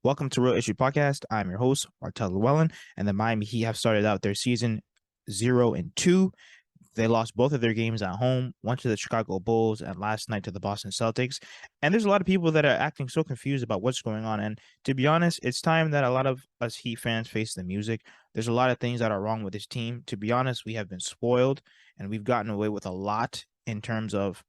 Welcome to Real Issue Podcast. I'm your host, Martel Llewellyn, and the Miami Heat have started out their season 0-2. They lost both of their games at home, one to the Chicago Bulls and last night to the Boston Celtics. And there's a lot of people that are acting so confused about what's going on. And to be honest, it's time that a lot of us Heat fans face the music. There's a lot of things that are wrong with this team. To be honest, we have been spoiled and we've gotten away with a lot in terms of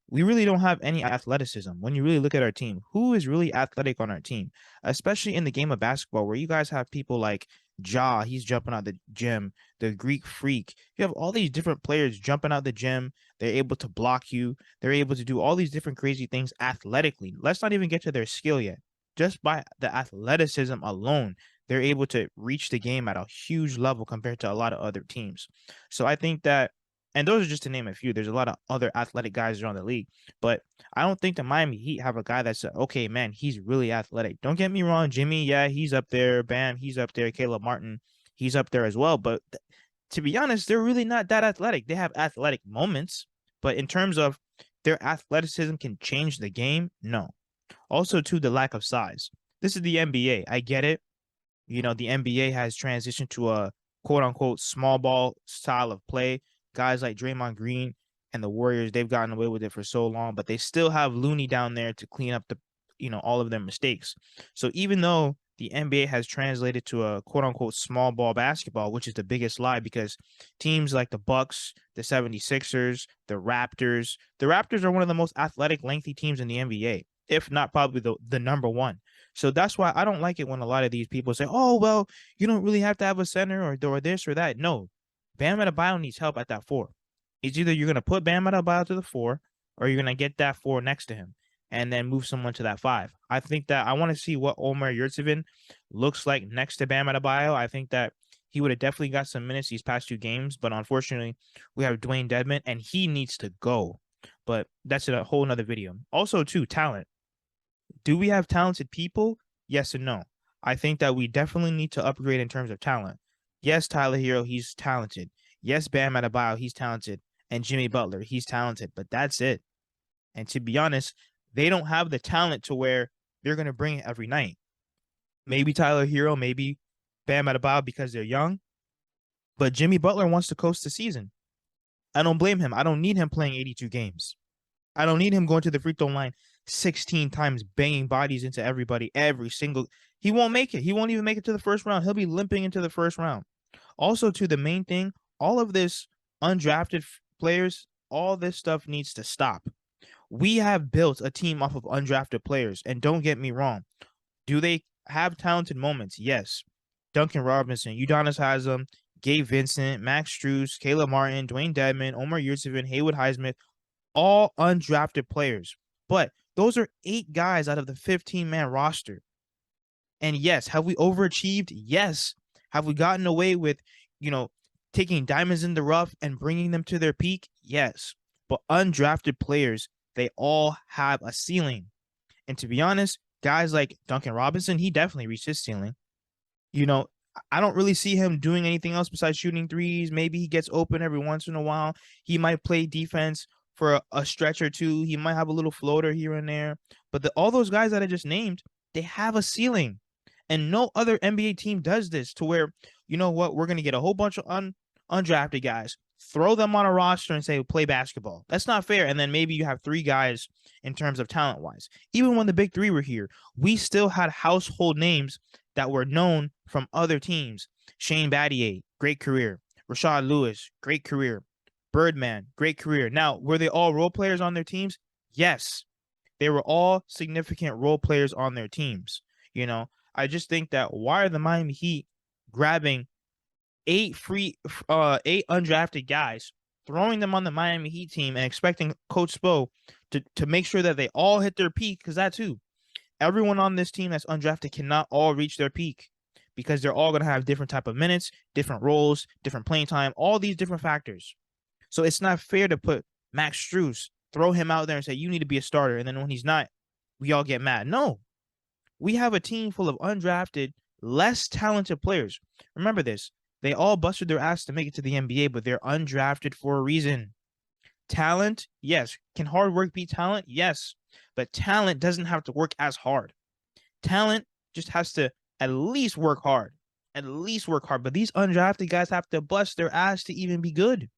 we really don't have any athleticism. When you really look at our team, who is really athletic on our team, especially in the game of basketball, where you guys have people like Ja, he's jumping out the gym, the Greek Freak. You have all these different players jumping out the gym. They're able to block you. They're able to do all these different crazy things athletically. Let's not even get to their skill yet. Just by the athleticism alone, they're able to reach the game at a huge level compared to a lot of other teams. So I think that, and those are just to name a few. There's a lot of other athletic guys around the league, but I don't think the Miami Heat have a guy that's okay, man, he's really athletic. Don't get me wrong, Jimmy, yeah, he's up there. Bam, he's up there. Caleb Martin, he's up there as well. But to be honest, they're really not that athletic. They have athletic moments, but in terms of their athleticism can change the game, no. Also, to the lack of size. This is the NBA. I get it. You know, the NBA has transitioned to a quote unquote small ball style of play. Guys like Draymond Green and the Warriors, they've gotten away with it for so long, but they still have Looney down there to clean up all of their mistakes. So even though the NBA has translated to a quote unquote small ball basketball, which is the biggest lie because teams like the Bucks, the 76ers, the Raptors are one of the most athletic, lengthy teams in the NBA, if not probably the number one. So that's why I don't like it when a lot of these people say, oh, well, you don't really have to have a center or this or that. No, Bam Adebayo needs help at that four. It's either you're going to put Bam Adebayo to the four or you're going to get that four next to him and then move someone to that five. I think that I want to see what Omer Yurtseven looks like next to Bam Adebayo. I think that he would have definitely got some minutes these past two games, but unfortunately, we have Dwayne Dedmon, and he needs to go. But that's a whole nother video. Also, too, talent. Do we have talented people? Yes and no. I think that we definitely need to upgrade in terms of talent. Yes, Tyler Hero, he's talented. Yes, Bam Adebayo, he's talented. And Jimmy Butler, he's talented. But that's it. And to be honest, they don't have the talent to where they're going to bring it every night. Maybe Tyler Hero, maybe Bam Adebayo because they're young. But Jimmy Butler wants to coast the season. I don't blame him. I don't need him playing 82 games. I don't need him going to the free throw line 16 times, banging bodies into everybody, every single. He won't make it. He won't even make it to the first round. He'll be limping into the first round. Also, to the main thing, all of this undrafted players, all this stuff needs to stop. We have built a team off of undrafted players, and don't get me wrong. Do they have talented moments? Yes. Duncan Robinson, Udonis Haslem, Gabe Vincent, Max Strus, Caleb Martin, Dwayne Dedmon, Omer Yurtseven, Haywood Highsmith, all undrafted players. But those are 8 guys out of the 15-man roster. And yes, have we overachieved? Yes. Have we gotten away with, taking diamonds in the rough and bringing them to their peak? Yes. But undrafted players, they all have a ceiling. And to be honest, guys like Duncan Robinson, he definitely reached his ceiling. I don't really see him doing anything else besides shooting threes. Maybe he gets open every once in a while. He might play defense for a stretch or two. He might have a little floater here and there. But all those guys that I just named, they have a ceiling. And no other NBA team does this to where, you know what, we're going to get a whole bunch of undrafted guys, throw them on a roster and say, play basketball. That's not fair. And then maybe you have 3 guys in terms of talent-wise. Even when the big 3 were here, we still had household names that were known from other teams. Shane Battier, great career. Rashard Lewis, great career. Birdman, great career. Now, were they all role players on their teams? Yes. They were all significant role players on their teams. I just think that why are the Miami Heat grabbing 8 undrafted guys, throwing them on the Miami Heat team and expecting Coach Spo to make sure that they all hit their peak? Because that too, everyone on this team that's undrafted cannot all reach their peak because they're all going to have different type of minutes, different roles, different playing time, all these different factors. So it's not fair to put Max Strus, throw him out there and say, you need to be a starter. And then when he's not, we all get mad. No, we have a team full of undrafted, less talented players. Remember this. They all busted their ass to make it to the NBA, but they're undrafted for a reason. Talent, yes. Can hard work beat talent? Yes. But talent doesn't have to work as hard. Talent just has to at least work hard. At least work hard. But these undrafted guys have to bust their ass to even be good.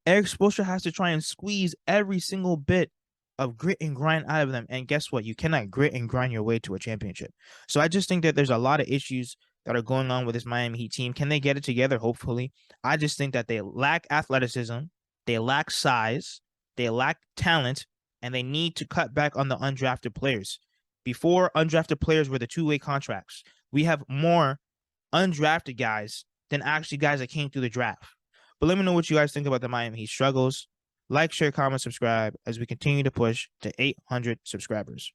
Eric Spoelstra has to try and squeeze every single bit of grit and grind out of them. And guess what? You cannot grit and grind your way to a championship. So I just think that there's a lot of issues that are going on with this Miami Heat team. Can they get it together? Hopefully. I just think that they lack athleticism, they lack size, they lack talent, and they need to cut back on the undrafted players. Before, undrafted players were the two-way contracts. We have more undrafted guys than actually guys that came through the draft. But let me know what you guys think about the Miami Heat struggles. Like, share, comment, subscribe as we continue to push to 800 subscribers.